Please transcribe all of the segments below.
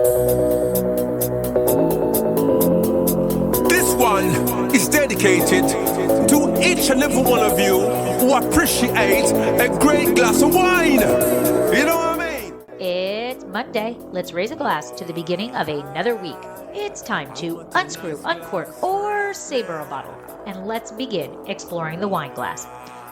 This one is dedicated to each and every one of you who appreciate a great glass of wine. You know what I mean? It's Monday. Let's raise a glass to the beginning of another week. It's time to unscrew, uncork, or saber a bottle. And let's begin exploring the wine glass.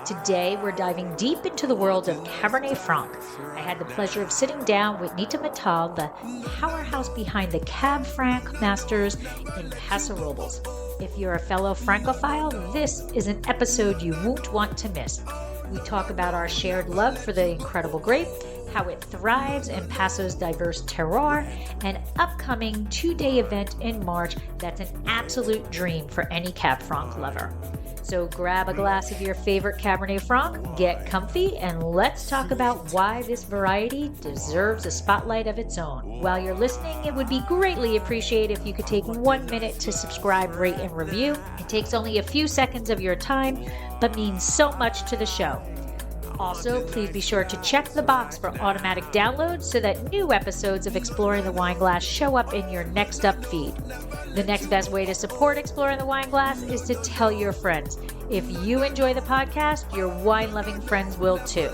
Today, we're diving deep into the world of Cabernet Franc. I had the pleasure of sitting down with Neeta Mittal, the powerhouse behind the Cab Franc Masters in Paso Robles. If you're a fellow Francophile, this is an episode you won't want to miss. We talk about our shared love for the incredible grape, how it thrives in Paso's diverse terroir, an upcoming 2-day event in March that's an absolute dream for any Cab Franc lover. So grab a glass of your favorite Cabernet Franc, get comfy, and let's talk about why this variety deserves a spotlight of its own. While you're listening, it would be greatly appreciated if you could take 1 minute to subscribe, rate, and review. It takes only a few seconds of your time, but means so much to the show. Also, please be sure to check the box for automatic downloads so that new episodes of Exploring the Wine Glass show up in your next up feed. The next best way to support Exploring the Wine Glass is to tell your friends. If you enjoy the podcast, your wine-loving friends will too.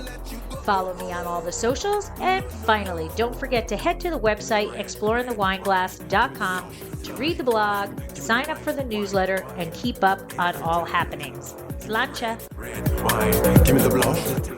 Follow me on all the socials, and finally, don't forget to head to the website exploringthewineglass.com to read the blog, sign up for the newsletter, and keep up on all happenings. Slancha.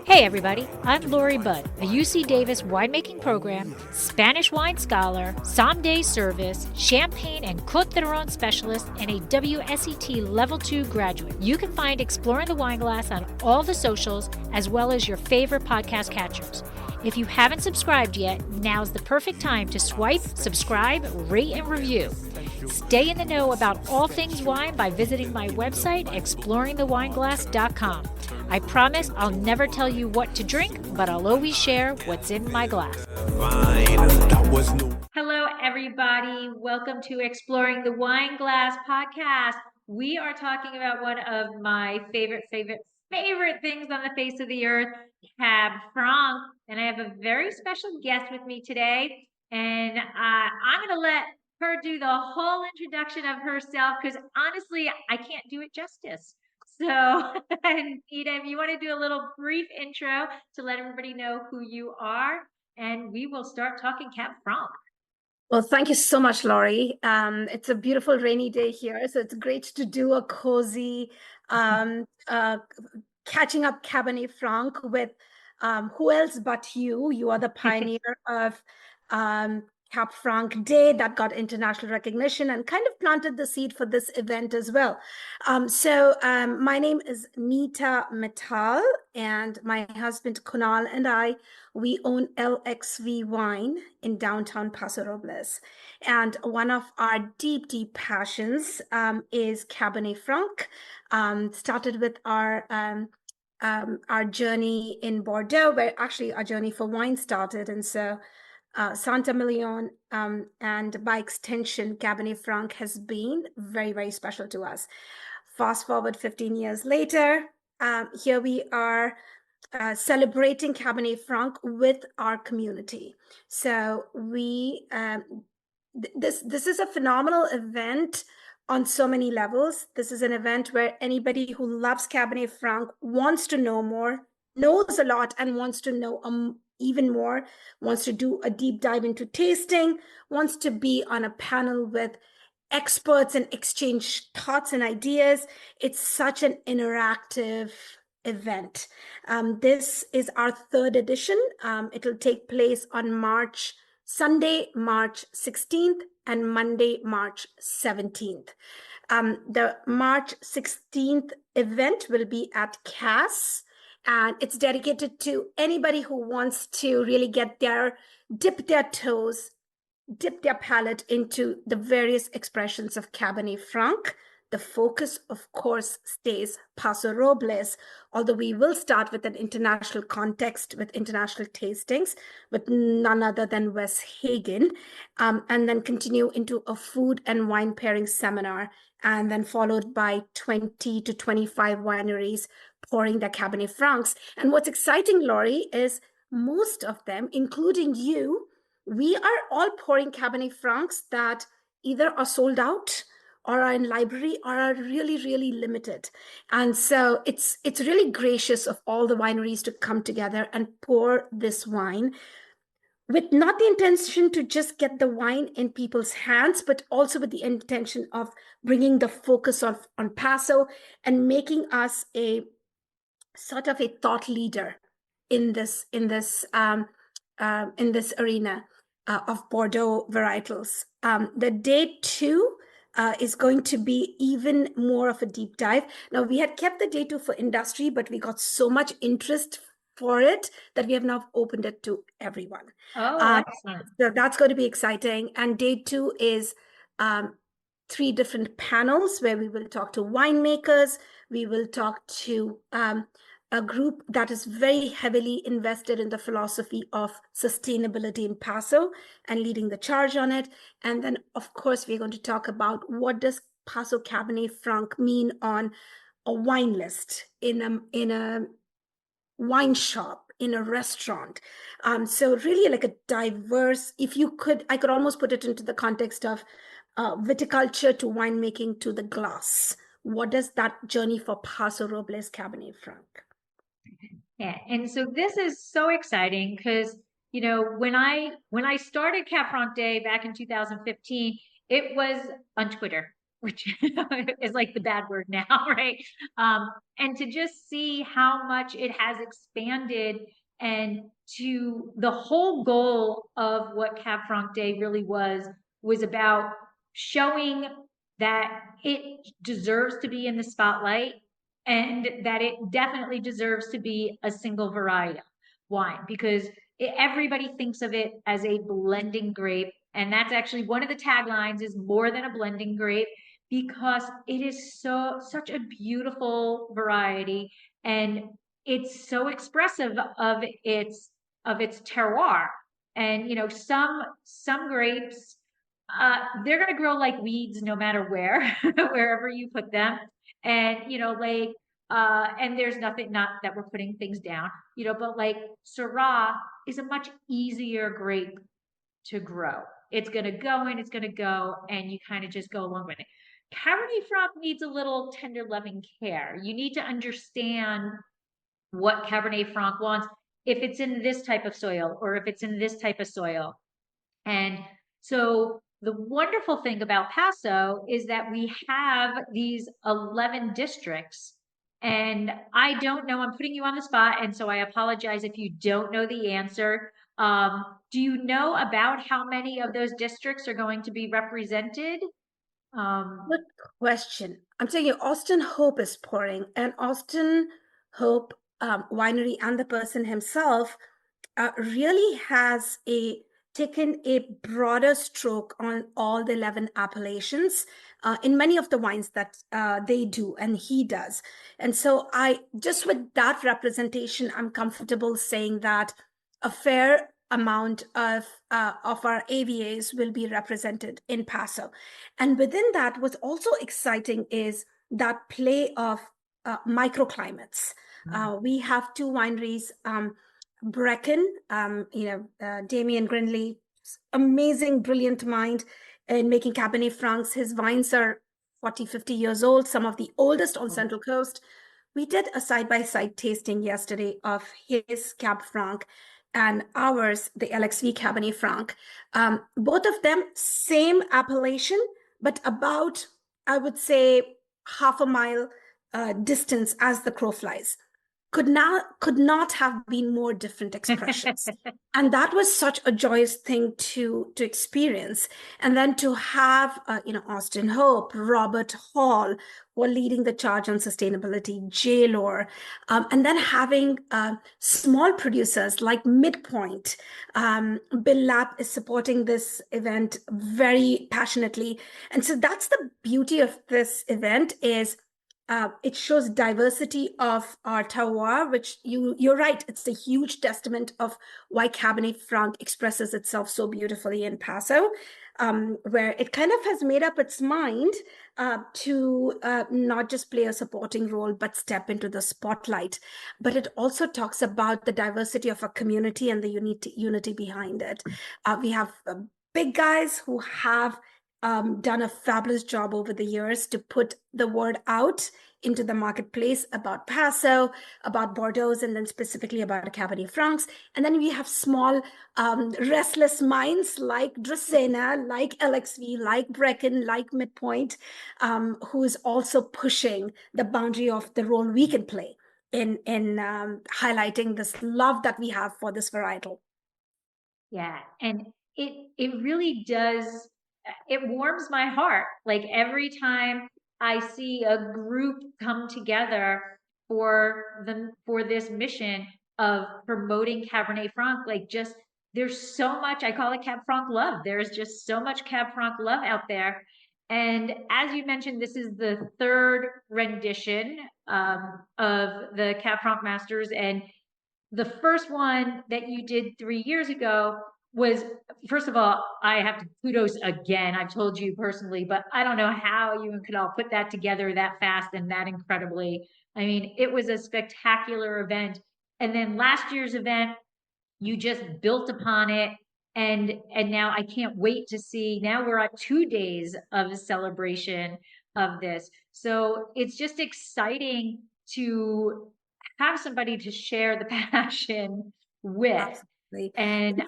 Hey everybody, I'm Lori Budd, a UC Davis winemaking program, Spanish wine scholar, sommelier service, champagne and Côte d'Aron specialist, and a WSET Level 2 graduate. You can find Exploring the Wine Glass on all the socials, as well as your favorite podcast catchers. If you haven't subscribed yet, now's the perfect time to swipe, subscribe, rate, and review. Stay in the know about all things wine by visiting my website, exploringthewineglass.com. I promise I'll never tell you what to drink, but I'll always share what's in my glass. Hello, everybody. Welcome to Exploring the Wine Glass podcast. We are talking about one of my favorite things on the face of the earth, Cab Franc. And I have a very special guest with me today. And I'm going to let her do the whole introduction of herself because honestly, I can't do it justice. So, Neeta, if you want to do a little brief intro to let everybody know who you are, and we will start talking Cab Franc. Well, thank you so much, Lori. It's a beautiful rainy day here, so it's great to do a cozy catching up Cabernet Franc with who else but you. You are the pioneer of Cab Franc Day that got international recognition and kind of planted the seed for this event as well. My name is Neeta Mittal, and my husband Kunal and we own LXV Wine in downtown Paso Robles. And one of our deep passions is Cabernet Franc. Started with our journey in Bordeaux, where actually our journey for wine started. And so Saint-Emilion and by extension, Cabernet Franc has been very, very special to us. Fast forward 15 years later, here we are celebrating Cabernet Franc with our community. So we this is a phenomenal event on so many levels. This is an event where anybody who loves Cabernet Franc, wants to know more, knows a lot, and wants to know even more, wants to do a deep dive into tasting, wants to be on a panel with experts and exchange thoughts and ideas. It's such an interactive event. This is our third edition. It'll take place on Sunday, March 16th and Monday, March 17th. The March 16th event will be at CAS, and it's dedicated to anybody who wants to really dip their toes, dip their palate into the various expressions of Cabernet Franc. The focus, of course, stays Paso Robles, although we will start with an international context with international tastings with none other than Wes Hagen, and then continue into a food and wine pairing seminar, and then followed by 20 to 25 wineries pouring their Cabernet Francs. And what's exciting, Lori, is most of them, including you, we are all pouring Cabernet Francs that either are sold out or are in library or are really, really limited. And so it's really gracious of all the wineries to come together and pour this wine with not the intention to just get the wine in people's hands, but also with the intention of bringing the focus on Paso and making us a sort of a thought leader in this arena of Bordeaux varietals. The day two is going to be even more of a deep dive. Now, we had kept the day two for industry, but we got so much interest for it that we have now opened it to everyone. Excellent. So that's going to be exciting. And day two is 3 different panels where we will talk to winemakers. We will talk to a group that is very heavily invested in the philosophy of sustainability in Paso and leading the charge on it. And then, of course, we're going to talk about what does Paso Cabernet Franc mean on a wine list, in a wine shop, in a restaurant. So really like a diverse, I could almost put it into the context of viticulture to winemaking to the glass. What does that journey for Paso Robles Cabernet Franc? Yeah, and so this is so exciting because when I started Cab Franc Day back in 2015, it was on Twitter, which is like the bad word now, right? And to just see how much it has expanded, and to the whole goal of what Cab Franc Day really was about showing that it deserves to be in the spotlight, and that it definitely deserves to be a single variety wine, because everybody thinks of it as a blending grape. And that's actually one of the taglines, is more than a blending grape, because it is such a beautiful variety, and it's so expressive of its terroir. And some grapes, they're going to grow like weeds no matter where, wherever you put them. And and there's nothing, not that we're putting things down, but like Syrah is a much easier grape to grow. It's going to go in, it's going to go, and you kind of just go along with it. Cabernet Franc needs a little tender loving care. You need to understand what Cabernet Franc wants, if it's in this type of soil or if it's in this type of soil. And so the wonderful thing about Paso is that we have these 11 districts. And I don't know, I'm putting you on the spot, and so I apologize if you don't know the answer. Do you know about how many of those districts are going to be represented? Good question. I'm telling you, Austin Hope is pouring, and Austin Hope Winery and the person himself really has taken a broader stroke on all the 11 appellations in many of the wines that they do and he does. And so just with that representation, I'm comfortable saying that a fair amount of our AVAs will be represented in Paso. And within that, what's also exciting is that play of microclimates. We have 2 wineries, Brecken, Damien Grindley, amazing, brilliant mind in making Cabernet Francs. His vines are 40, 50 years old, some of the oldest on Central Coast. We did a side-by-side tasting yesterday of his Cab Franc and ours, the LXV Cabernet Franc. Both of them, same appellation, but about, I would say, half a mile distance as the crow flies. Could not have been more different expressions. And that was such a joyous thing to experience. And then to have, Austin Hope, Robert Hall, who are leading the charge on sustainability, J-Lore, and then having small producers like Midpoint. Bill Lapp is supporting this event very passionately. And so that's the beauty of this event, is it shows diversity of our terroir, which you're right, it's a huge testament of why Cabernet Franc expresses itself so beautifully in Paso. where it kind of has made up its mind to not just play a supporting role, but step into the spotlight. But it also talks about the diversity of a community and the unity behind it. We have big guys who have done a fabulous job over the years to put the word out into the marketplace about Paso, about Bordeaux, and then specifically about Cabernet Francs. And then we have small, restless minds like Dracaena, like LXV, like Brecken, like Midpoint, who is also pushing the boundary of the role we can play in highlighting this love that we have for this varietal. Yeah, and it really does, it warms my heart. Like every time I see a group come together for this mission of promoting Cabernet Franc, like just there's so much, I call it Cab Franc love. There's just so much Cab Franc love out there. And as you mentioned, this is the third rendition of the Cab Franc Masters, and the first one that you did 3 years ago was, first of all, I have to kudos again. I've told you personally, but I don't know how you and Kunal put that together that fast and that incredibly. I mean, it was a spectacular event. And then last year's event, you just built upon it. And now I can't wait to see. Now we're at 2 days of celebration of this. So it's just exciting to have somebody to share the passion with. Absolutely. And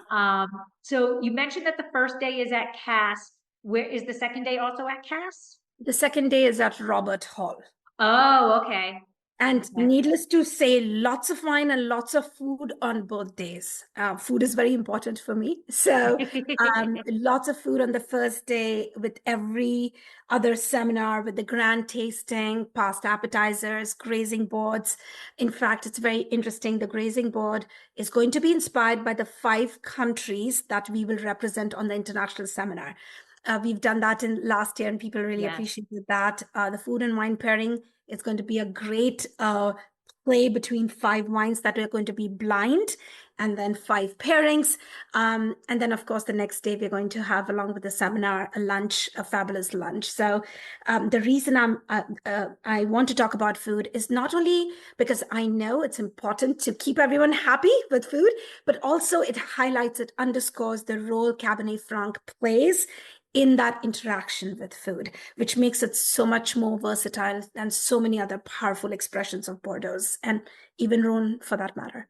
so you mentioned that the first day is at Cass. Where is the second day also at Cass? The second day is at Robert Hall. Oh, okay. And needless to say, lots of wine and lots of food on both days. Food is very important for me. So lots of food on the first day with every other seminar, with the grand tasting, past appetizers, grazing boards. In fact, it's very interesting. The grazing board is going to be inspired by the 5 countries that we will represent on the international seminar. We've done that in last year and people really appreciated that. The food and wine pairing is going to be a great play between 5 wines that are going to be blind, and then 5 pairings. And then, of course, the next day we're going to have, along with the seminar, a lunch, a fabulous lunch. So the reason I want to talk about food is not only because I know it's important to keep everyone happy with food, but also it highlights, it underscores the role Cabernet Franc plays in that interaction with food, which makes it so much more versatile than so many other powerful expressions of Bordeaux, and even Rhone for that matter.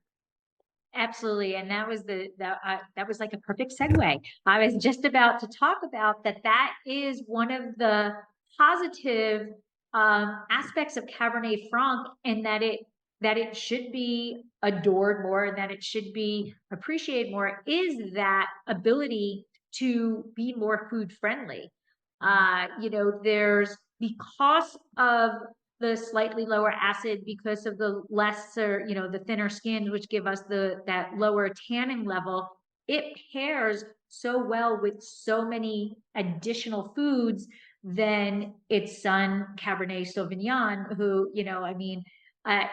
Absolutely, and that was that was like a perfect segue. I was just about to talk about that. That is one of the positive aspects of Cabernet Franc, and that it should be adored more, and that it should be appreciated more, is that ability to be more food friendly. There's, because of the slightly lower acid, because of the lesser, the thinner skins, which give us that lower tannin level, it pairs so well with so many additional foods than its son, Cabernet Sauvignon, who,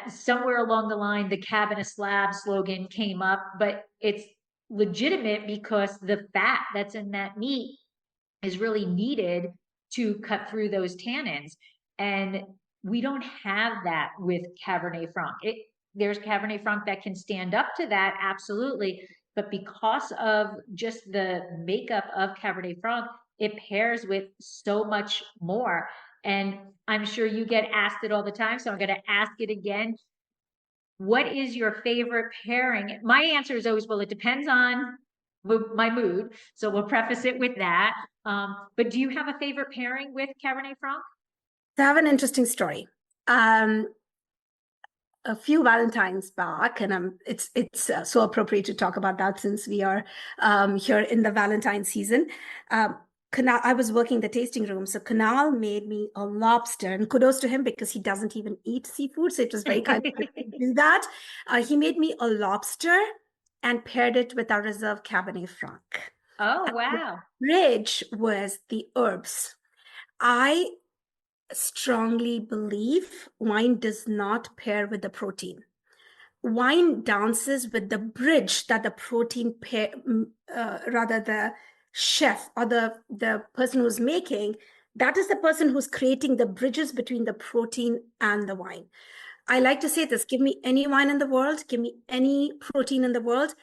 somewhere along the line, the Cab in a Slab slogan came up, but it's legitimate because the fat that's in that meat is really needed to cut through those tannins. And we don't have that with Cabernet Franc. There's Cabernet Franc that can stand up to that, absolutely. But because of just the makeup of Cabernet Franc, it pairs with so much more. And I'm sure you get asked it all the time, so I'm going to ask it again. What is your favorite pairing? My answer is always, well, it depends on my mood. So we'll preface it with that. But do you have a favorite pairing with Cabernet Franc? I have an interesting story. A few Valentines back, and it's so appropriate to talk about that since we are here in the Valentine season. I was working the tasting room, so Kunal made me a lobster, and kudos to him because he doesn't even eat seafood, so it was very kind of him to do that. He made me a lobster and paired it with our reserve Cabernet Franc. Oh, wow. The bridge was the herbs. I strongly believe wine does not pair with the protein. Wine dances with the bridge that the protein pair, rather the chef or the person who's making, that is the person who's creating the bridges between the protein and the wine. I like to say this: give me any wine in the world, give me any protein in the world,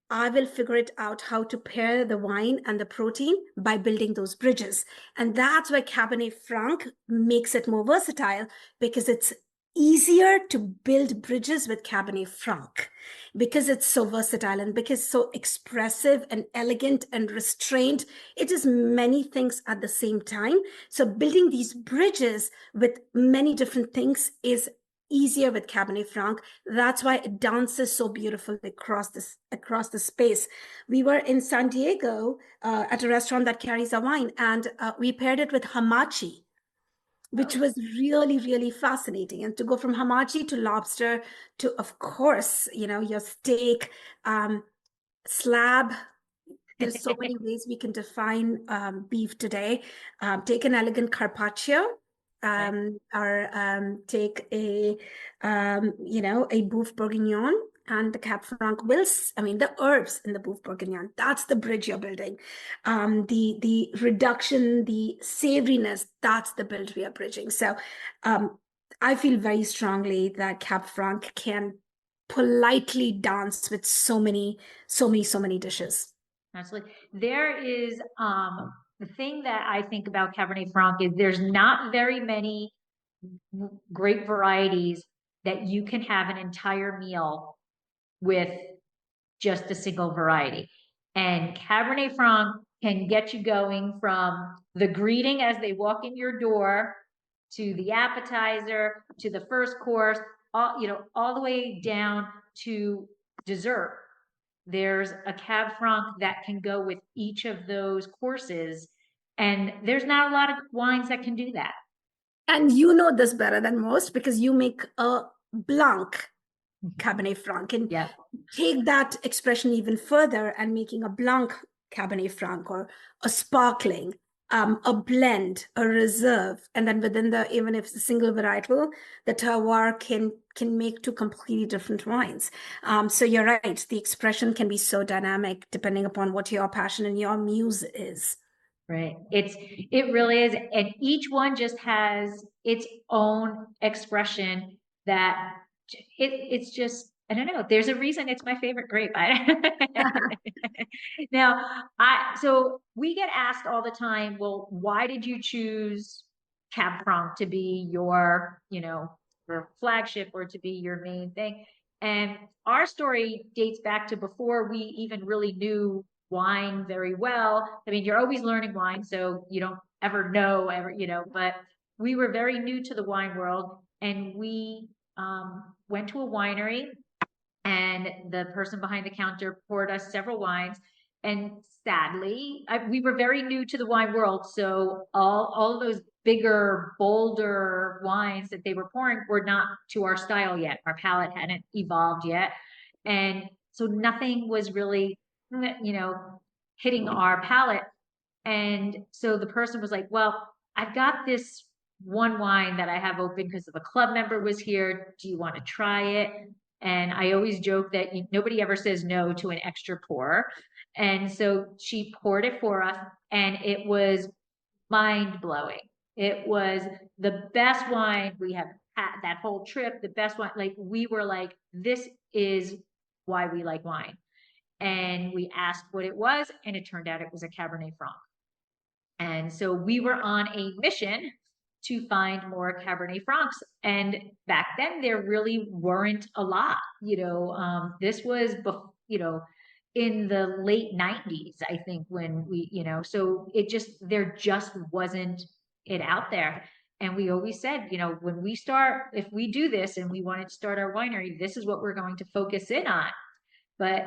I will figure it out how to pair the wine and the protein by building those bridges. And that's why Cabernet Franc makes it more versatile, because it's easier to build bridges with Cabernet Franc because it's so versatile and because it's so expressive and elegant and restrained. It is many things at the same time. So building these bridges with many different things is easier with Cabernet Franc. That's why it dances so beautifully across the space. We were in San Diego at a restaurant that carries a wine, and we paired it with hamachi, which was really, really fascinating. And to go from hamachi to lobster to, of course, your steak, slab. There's so many ways we can define beef today. Take an elegant carpaccio, or take a boeuf bourguignon, and the Cab Franc the herbs in the boeuf bourguignon. That's the bridge you're building. The reduction, the savoriness, that's the build we are bridging. So I feel very strongly that Cab Franc can politely dance with so many dishes. Absolutely. There is the thing that I think about Cabernet Franc is there's not very many grape varieties that you can have an entire meal with just a single variety. And Cabernet Franc can get you going from the greeting as they walk in your door to the appetizer to the first course, all the way down to dessert. There's a Cab Franc that can go with each of those courses. And there's not a lot of wines that can do that. And you know this better than most because you make a Blanc Cabernet Franc. And Yeah. take that expression even further and making a Blanc Cabernet Franc or a sparkling, a blend, a reserve, and then within even if it's a single varietal, the terroir can make two completely different wines. So you're right, the expression can be so dynamic depending upon what your passion and your muse is. Right. It really is. And each one just has its own expression that it's just, I don't know. There's a reason it's my favorite grape. Now, so we get asked all the time, well, why did you choose Cab Franc to be your flagship or to be your main thing? And our story dates back to before we even really knew wine very well. I mean, you're always learning wine, so you don't ever know but we were very new to the wine world, and we went to a winery, and the person behind the counter poured us several wines. And sadly, we were very new to the wine world, so all of those bigger, bolder wines that they were pouring were not to our style yet. Our palate hadn't evolved yet, and so nothing was really, hitting our palate. And so the person was like, "Well, I've got this one wine that I have open because of a club member was here. Do you want to try it?" And I always joke that nobody ever says no to an extra pour. And so she poured it for us, and it was mind blowing. It was the best wine we have had that whole trip, the best wine. Like, we were like, this is why we like wine. And we asked what it was, and it turned out it was a Cabernet Franc. And so we were on a mission to find more Cabernet Francs. And back then, there really weren't a lot. This was, in the late 90s, I think, when so there just wasn't it out there. And we always said, when we start, if we do this and we wanted to start our winery, this is what we're going to focus in on. But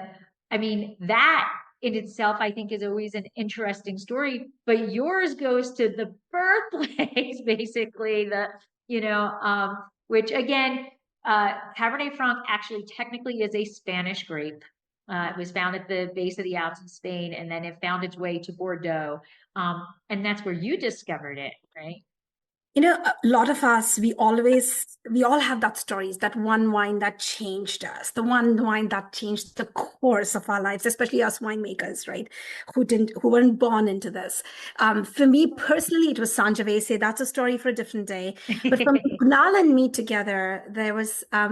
I mean, that in itself, I think, is always an interesting story. But yours goes to the birthplace, basically, which again, Cabernet Franc actually technically is a Spanish grape. It was found at the base of the Alps in Spain, and then it found its way to Bordeaux. And that's where you discovered it, right? A lot of us, we all have that stories, that one wine that changed us, the one wine that changed the course of our lives, especially us winemakers, right? Who weren't born into this. For me personally, it was Sangiovese. That's a story for a different day. But from Kunal and me together,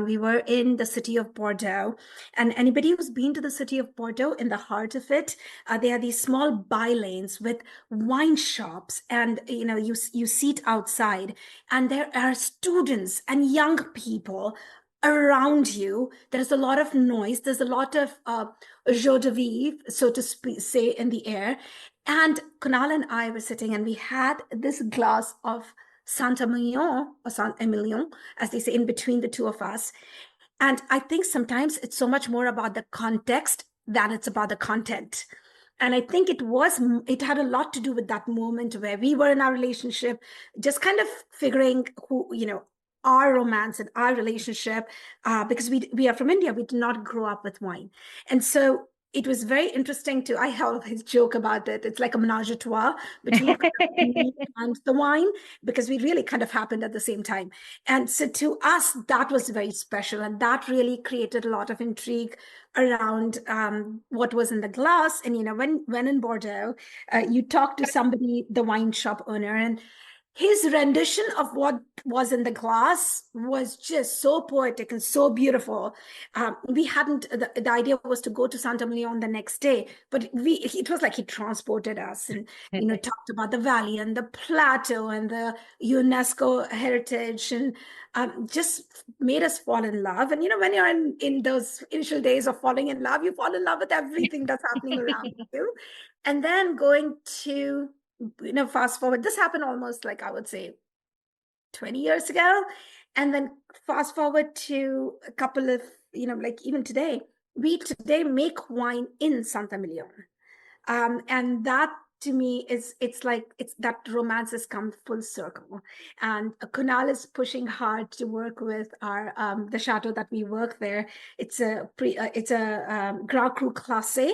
we were in the city of Bordeaux. And anybody who's been to the city of Bordeaux, in the heart of it, there are these small by lanes with wine shops, and you sit outside, and there are students and young people around you. There's a lot of noise, there's a lot of joie de vivre, so to say, in the air. And Kunal and I were sitting, and we had this glass of Saint Emilion, or Saint Emilion, as they say, in between the two of us. And I think sometimes it's so much more about the context than it's about the content. And I think it had a lot to do with that moment where we were in our relationship, just kind of figuring our romance and our relationship, because we are from India. We did not grow up with wine. And so it was very interesting I always joke about it. It's like a menage a trois between me and the wine, because we really kind of happened at the same time. And so to us, that was very special. And that really created a lot of intrigue around what was in the glass. And, when in Bordeaux, you talk to somebody, the wine shop owner, and his rendition of what was in the glass was just so poetic and so beautiful. The idea was to go to Santa Maria the next day, but it was like he transported us, and talked about the valley and the plateau and the UNESCO heritage, and just made us fall in love. And when you're in those initial days of falling in love, you fall in love with everything that's happening around you. And then going to fast forward, this happened almost, like, I would say, 20 years ago. And then fast forward to a couple of, like even today, we today make wine in Santa Emilion. And that to me it's that romance has come full circle. And Kunal is pushing hard to work with our the chateau that we work there. It's a Grand Cru Classé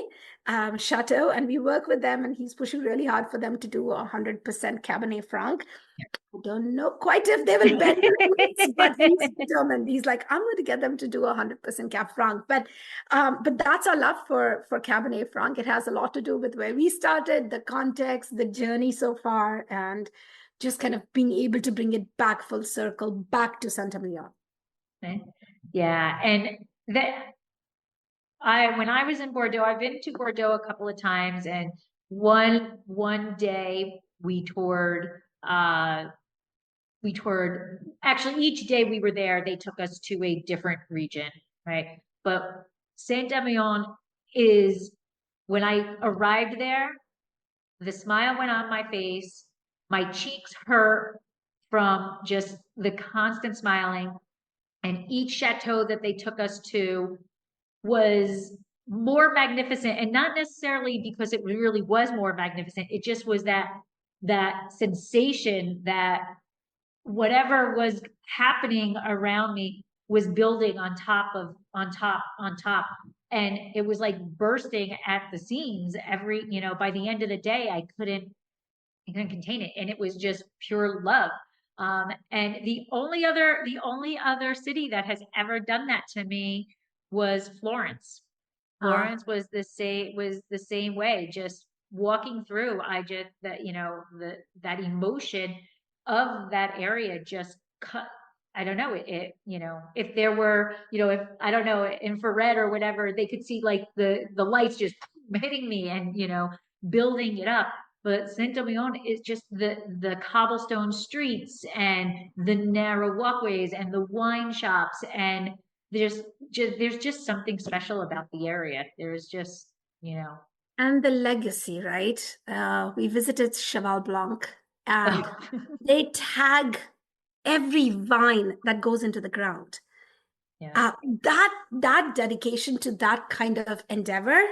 chateau, and we work with them, and he's pushing really hard for them to do 100% Cabernet Franc. I don't know quite if they will bend the rules, but he's determined. He's like, I'm going to get them to do 100% Cab Franc. But that's our love for Cabernet Franc. It has a lot to do with where we started, the context, the journey so far, and just kind of being able to bring it back full circle, back to Santa Maria. Yeah, and when I was in Bordeaux, I've been to Bordeaux a couple of times, and one day we toured. Actually, each day we were there, they took us to a different region, right? But Saint-Emilion is, when I arrived there, the smile went on my face, my cheeks hurt from just the constant smiling. And each chateau that they took us to was more magnificent, and not necessarily because it really was more magnificent. It just was that sensation that whatever was happening around me was building on top. And it was like bursting at the seams by the end of the day, I couldn't contain it. And it was just pure love. And the only other city that has ever done that to me was Florence. Florence was the same way. Just walking through, that emotion of that area just cut. I don't know if there were, if I don't know, infrared or whatever, they could see like the lights just hitting me and building it up. But Saint-Emilion is just the cobblestone streets and the narrow walkways and the wine shops, and there's just something special about the area. There's just And the legacy, right? We visited Cheval Blanc, and they tag every vine that goes into the ground. Yeah. That dedication to that kind of endeavor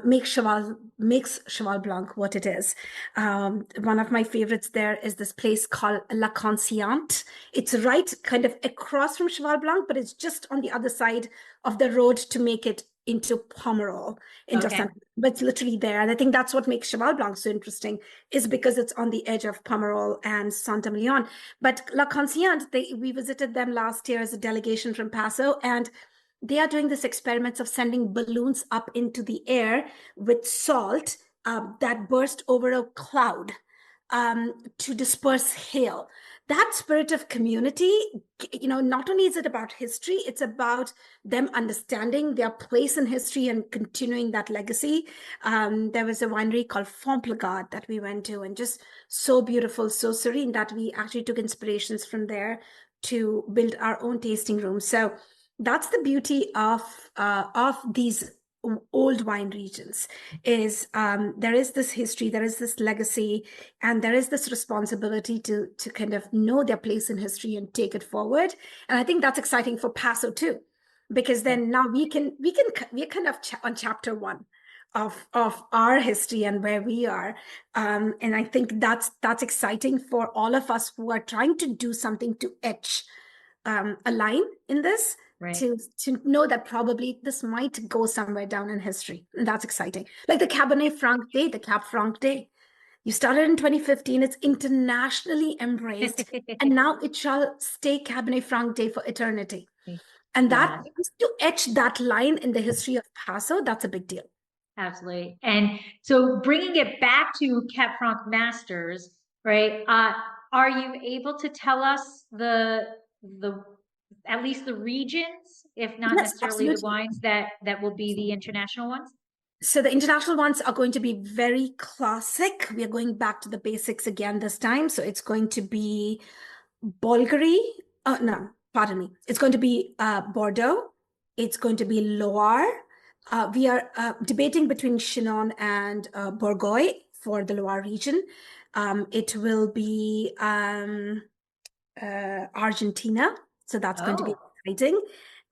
makes Cheval Blanc what it is. One of my favorites there is this place called La Consciente. It's right kind of across from Cheval Blanc, but it's just on the other side of the road to make it into Pomerol, into Okay. but it's literally there. And I think that's what makes Cheval Blanc so interesting, is because it's on the edge of Pomerol and Saint-Emilion. But La Consciente, we visited them last year as a delegation from Paso, and they are doing this experiments of sending balloons up into the air with salt that burst over a cloud to disperse hail. That spirit of community, not only is it about history, it's about them understanding their place in history and continuing that legacy. There was a winery called Fontplegarde that we went to, and just so beautiful, so serene, that we actually took inspirations from there to build our own tasting room. So that's the beauty of these old wine regions, is there is this history, there is this legacy, and there is this responsibility to kind of know their place in history and take it forward. And I think that's exciting for Paso too, because then now we're kind of on chapter one of our history and where we are, and I think that's exciting for all of us who are trying to do something to etch a line in this, Right. to know that probably this might go somewhere down in history. And that's exciting. Like the Cabernet Franc Day, the Cab Franc Day. You started in 2015, it's internationally embraced, and now it shall stay Cabernet Franc Day for eternity. And that, to etch that line in the history of Paso, that's a big deal. Absolutely. And so bringing it back to Cab Franc Masters, right? Are you able to tell us the at least the regions, if not necessarily the wines that will be the international ones? So the international ones are going to be very classic. We are going back to the basics again this time. So it's going to be Bulgari. No, pardon me. It's going to be Bordeaux. It's going to be Loire. We are debating between Chinon and Bourgogne for the Loire region. It will be Argentina. So that's going to be exciting.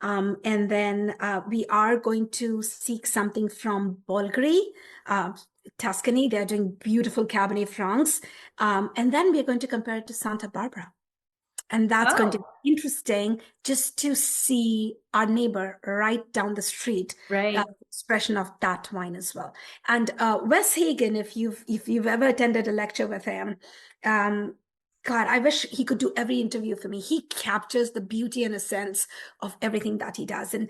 And then we are going to seek something from Bulgari, Tuscany. They're doing beautiful Cabernet Francs. And then we're going to compare it to Santa Barbara. And that's going to be interesting, just to see our neighbor right down the street, right, expression of that wine as well. And Wes Hagen, if you've ever attended a lecture with him, God, I wish he could do every interview for me. He captures the beauty and essence of everything that he does. And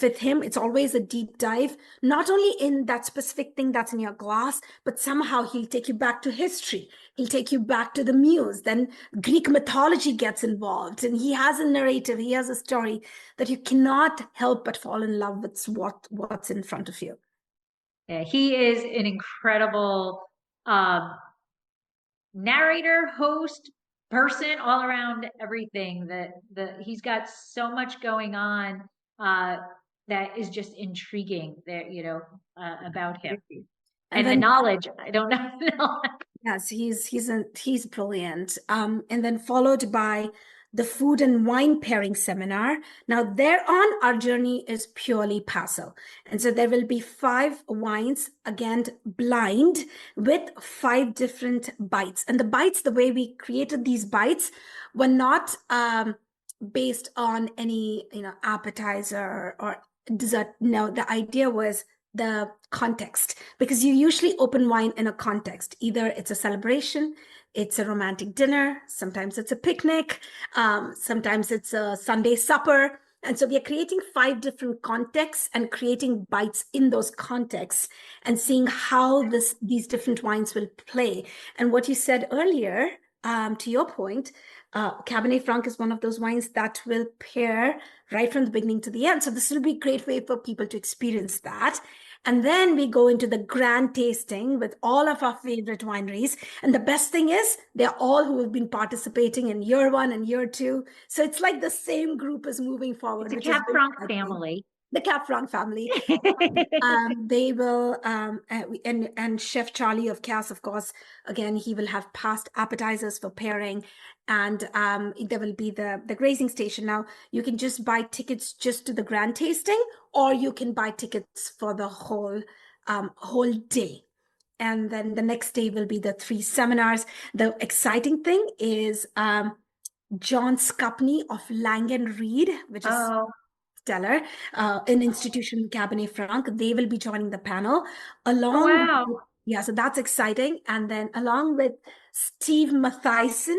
with him, it's always a deep dive, not only in that specific thing that's in your glass, but somehow he'll take you back to history. He'll take you back to the muse. Then Greek mythology gets involved. And he has a narrative. He has a story that you cannot help but fall in love with what's in front of you. Yeah, he is an incredible narrator, host, person, all around everything. He's got so much going on that is just intriguing there, about him. And the knowledge, I don't know. Yes, he's brilliant. And then followed by the food and wine pairing seminar. Now thereon, our journey is purely Paso. And so there will be 5 wines, again, blind, with 5 different bites. And the bites, the way we created these bites, were not based on any, appetizer or dessert. No, the idea was the context, because you usually open wine in a context. Either it's a celebration, it's a romantic dinner, sometimes it's a picnic, sometimes it's a Sunday supper. And so we are creating 5 different contexts and creating bites in those contexts and seeing how these different wines will play. And what you said earlier, to your point, Cabernet Franc is one of those wines that will pair right from the beginning to the end. So this will be a great way for people to experience that. And then we go into the grand tasting with all of our favorite wineries. And the best thing is they're all who have been participating in year 1 and year 2. So it's like the same group is moving forward. It's a Cab Franc family. The Cab Franc family. They will, and Chef Charlie of Cass, of course, again, he will have past appetizers for pairing. And there will be the grazing station. Now, you can just buy tickets just to the grand tasting, or you can buy tickets for the whole day. And then the next day will be the 3 seminars. The exciting thing is John Scupney of Lang & Reed, which is stellar, an institution Cabernet Franc. They will be joining the panel Oh, along wow. with, yeah, so that's exciting. And then along with Steve Mathisen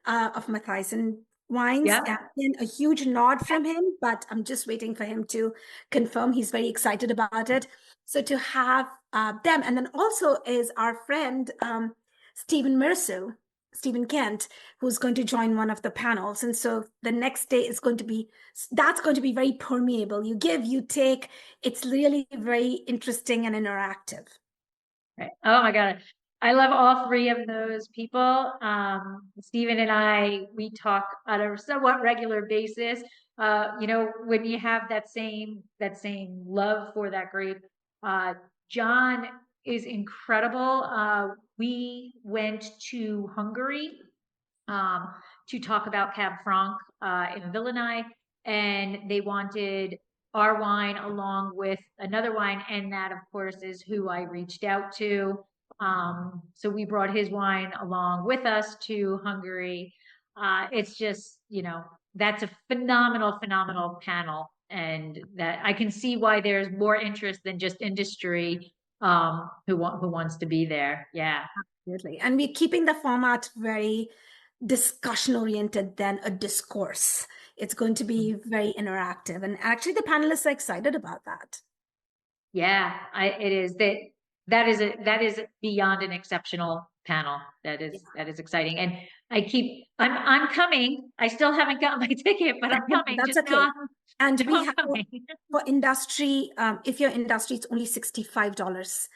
of Mathisen Wines, Yeah. and then a huge nod from him, but I'm just waiting for him to confirm. He's very excited about it. So to have them, and then also is our friend Stephen Mersu, Stephen Kent, who's going to join one of the panels. And so the next day is going to be, that's going to be very permeable. You give, you take. It's really very interesting and interactive. Right. Oh my God. I love all three of those people. Stephen and I, we talk on a somewhat regular basis. When you have that same love for that grape, John is incredible. We went to Hungary um, to talk about Cab Franc in Villeneuve, and they wanted our wine along with another wine, and that, of course, is who I reached out to. So we brought his wine along with us to Hungary. It's just, that's a phenomenal, phenomenal panel, and that I can see why there's more interest than just industry who wants to be there. Yeah. Absolutely. And we're keeping the format very discussion oriented than a discourse. It's going to be very interactive. And actually, the panelists are excited about that. Yeah, it is that is beyond an exceptional panel. That is exciting. And I'm coming. I still haven't got my ticket, but I'm coming. That's Just know okay. And know we I'm have coming. for industry, if your industry, it's only $65.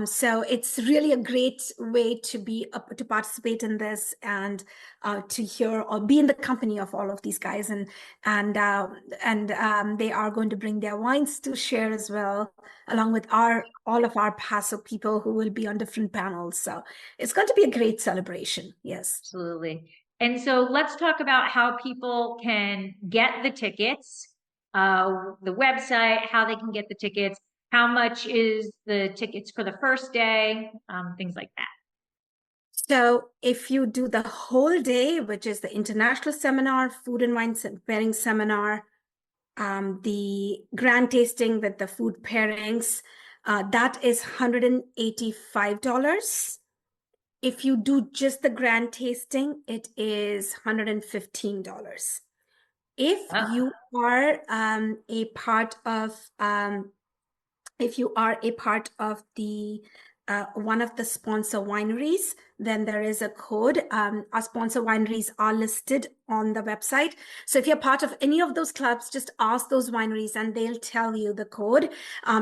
So it's really a great way to be to participate in this and to hear or be in the company of all of these guys, and they are going to bring their wines to share as well, along with all of our Paso people who will be on different panels. So it's going to be a great celebration. Yes. Absolutely. And so let's talk about how people can get the tickets, the website, how they can get the tickets, how much is the tickets for the first day, things like that. So if you do the whole day, which is the international seminar, food and wine pairing seminar, the grand tasting with the food pairings, that is $185. If you do just the grand tasting, it is $115. If Oh, you are a part of if you are a part of the one of the sponsor wineries, then there is a code. Our sponsor wineries are listed on the website. So if you're part of any of those clubs, just ask those wineries and they'll tell you the code.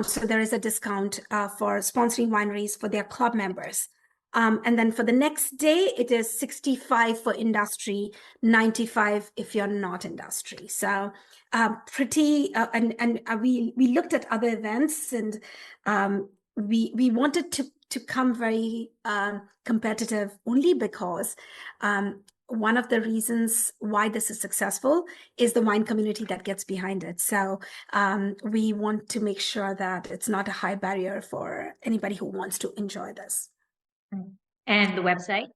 So there is a discount for sponsoring wineries for their club members. And then for the next day, it is 65 for industry, 95 if you're not industry. So we looked at other events, and we wanted to come very competitive only because one of the reasons why this is successful is the wine community that gets behind it. So we want to make sure that it's not a high barrier for anybody who wants to enjoy this. and the website?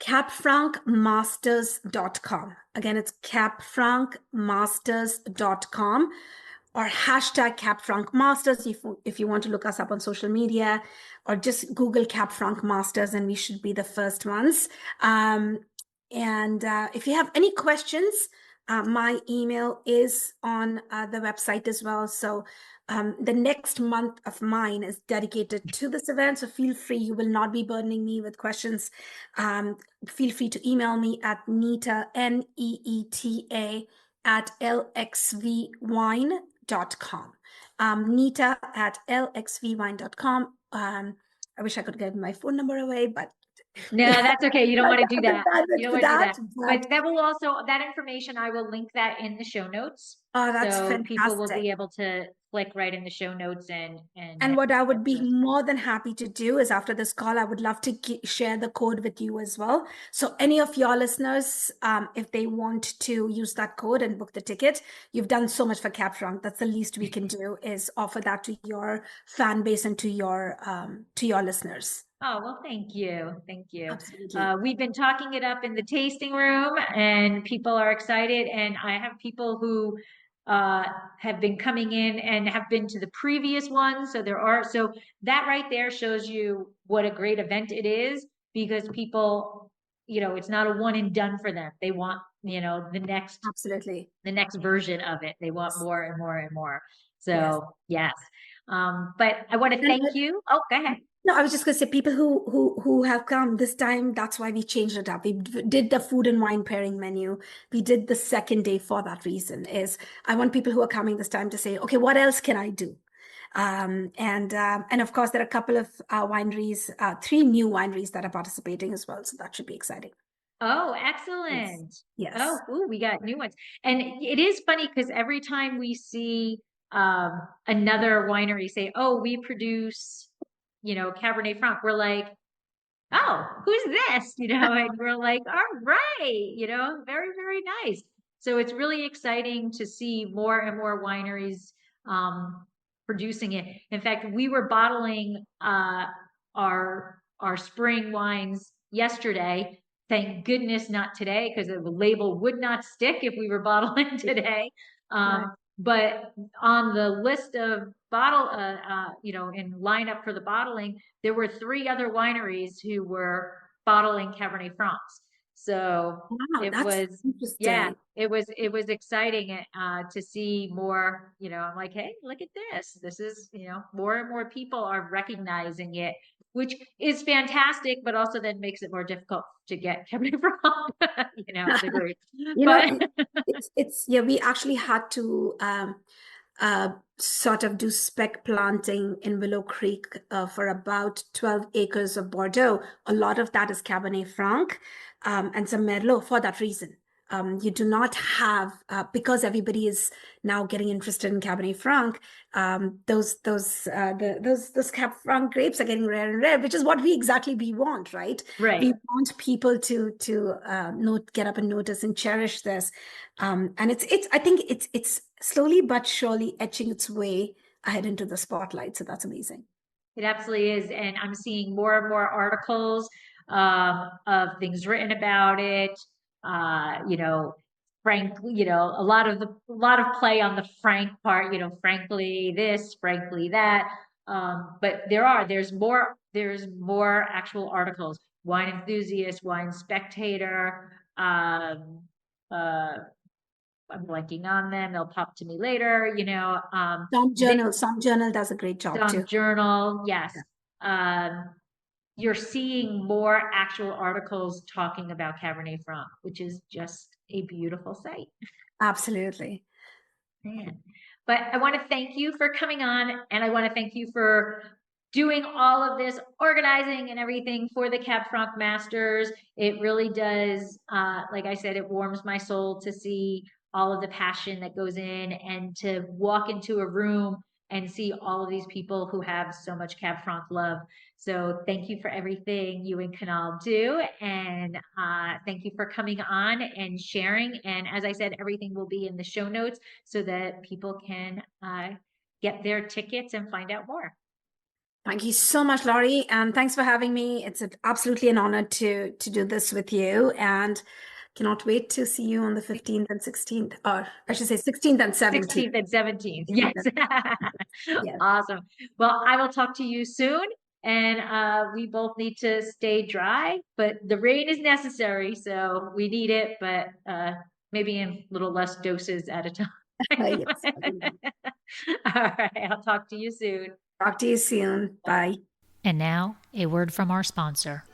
cabfrancmasters.com. Again, it's cabfrancmasters.com or hashtag Cab Franc Masters if you want to look us up on social media, or just Google Cab Franc Masters and we should be the first ones. And if you have any questions, my email is on the website as well. So the next month of mine is dedicated to this event. So feel free, you will not be burdening me with questions. Feel free to email me at Neeta, Neeta, at lxvwine.com. Neeta at lxvwine.com. I wish I could give my phone number away, but No, that's okay. You don't want to do that. You don't want to do that. but But that will also, that information, I will link that in the show notes. oh, that's So people will fantastic. be able to click right in the show notes and And what I would be access. more than happy to do is after this call, I would love to share the code with you as well. So any of your listeners, if they want to use that code and book the ticket, you've done so much for Cab Franc. That's the least we can do, is offer that to your fan base and to your listeners. Oh, well, thank you. Thank you. Absolutely. We've been talking it up in the tasting room and people are excited. And I have people who have been coming in and have been to the previous ones. So that right there shows you what a great event it is, because people, it's not a one and done for them. They want, Absolutely. the next version of it. They want Yes. more and more and more. Yes. So yes. But I want to And thank you. Oh, go ahead. no, I was just going to say, people who have come this time, that's why we changed it up. We did the food and wine pairing menu. We did the second day for that reason. Is I want people who are coming this time to say, okay, what else can I do? And of course, there are a couple of wineries, 3 new wineries that are participating as well. So that should be exciting. Oh, Yes. excellent. Yes. Oh, ooh, we got new ones. And it is funny because every time we see another winery say, oh, we produce, Cabernet Franc, we're like, oh, who's this? And we're like, all right, very, very nice. So it's really exciting to see more and more wineries producing it. In fact, we were bottling our spring wines yesterday. Thank goodness not today, because the label would not stick if we were bottling today. Right. But on the list of bottle, in lineup for the bottling, there were 3 other wineries who were bottling Cabernet Francs. So Wow, it that's was, interesting. it was exciting to see more, I'm like, hey, look at this. This is, more and more people are recognizing it, which is fantastic, but also then makes it more difficult to get Cabernet Franc, the group. You know, But it's yeah, we actually had to sort of do spec planting in Willow Creek for about 12 acres of Bordeaux. A lot of that is Cabernet Franc and some Merlot for that reason. You do not have because everybody is now getting interested in Cabernet Franc. Those Cab Franc grapes are getting rare and rare, which is what we want, right? right. We want people to get up and notice and cherish this, and it's I think it's slowly but surely etching its way ahead into the spotlight. So that's amazing. It absolutely is. And I'm seeing more and more articles of things written about it. Frankly, a lot of play on the frank part, frankly this, frankly that. But there's more actual articles. Wine Enthusiast, Wine Spectator, uh, I'm blanking on them. They'll pop to me later, Some journal does a great job some too. journal, yes. Yeah. You're seeing more actual articles talking about Cabernet Franc, which is just a beautiful sight. Absolutely. Man. But I want to thank you for coming on, and I want to thank you for doing all of this organizing and everything for the Cab Franc Masters. It really does, like I said, it warms my soul to see all of the passion that goes in, and to walk into a room and see all of these people who have so much Cab Franc love. So thank you for everything you and Canal do. And thank you for coming on and sharing. And as I said, everything will be in the show notes so that people can get their tickets and find out more. Thank you so much, Laurie, and thanks for having me. It's absolutely an honor to do this with you, and cannot wait to see you on the 15th and 16th, or I should say 16th and 17th. 16th and 17th. Yes. Yes. Awesome. Well, I will talk to you soon, and we both need to stay dry, but the rain is necessary, so we need it, but maybe in little less doses at a time. Yes. All right. I'll talk to you soon. Talk to you soon. Bye. And now, a word from our sponsor.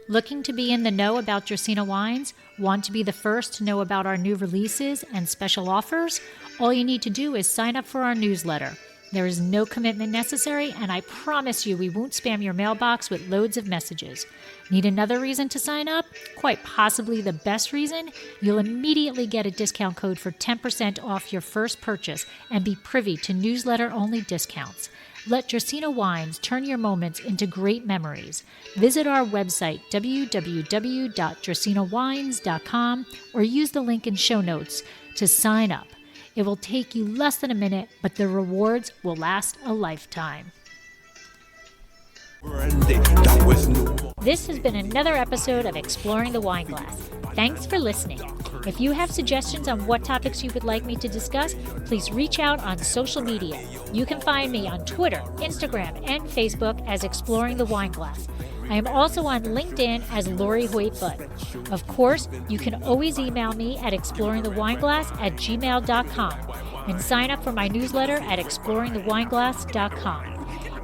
Looking to be in the know about Dracaena wines? Want to be the first to know about our new releases and special offers? All you need to do is sign up for our newsletter. There is no commitment necessary, and I promise you we won't spam your mailbox with loads of messages. Need another reason to sign up? Quite possibly the best reason? You'll immediately get a discount code for 10% off your first purchase and be privy to newsletter-only discounts. Let Dracaena Wines turn your moments into great memories. Visit our website, www.dracaenawines.com, or use the link in show notes to sign up. It will take you less than a minute, but the rewards will last a lifetime. This has been another episode of Exploring the Wine Glass. Thanks for listening. If you have suggestions on what topics you would like me to discuss, please reach out on social media. You can find me on Twitter, Instagram, and Facebook as Exploring the Wine Glass. I am also on LinkedIn as Lori Hoyt-Budd. Of course, you can always email me at exploringthewineglass@gmail.com and sign up for my newsletter at exploringthewineglass.com.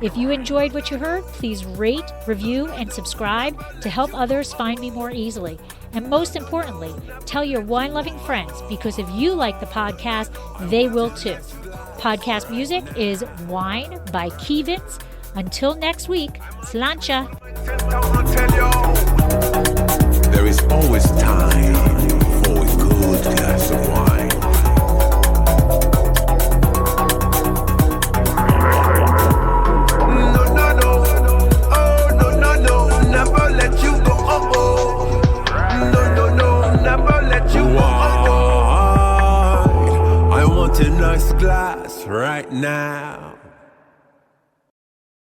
If you enjoyed what you heard, please rate, review, and subscribe to help others find me more easily. And most importantly, tell your wine-loving friends, because if you like the podcast, they will too. Podcast music is Wine by Kevins. Until next week, slancha. There is always time for a good glass of wine. I want a nice glass right now.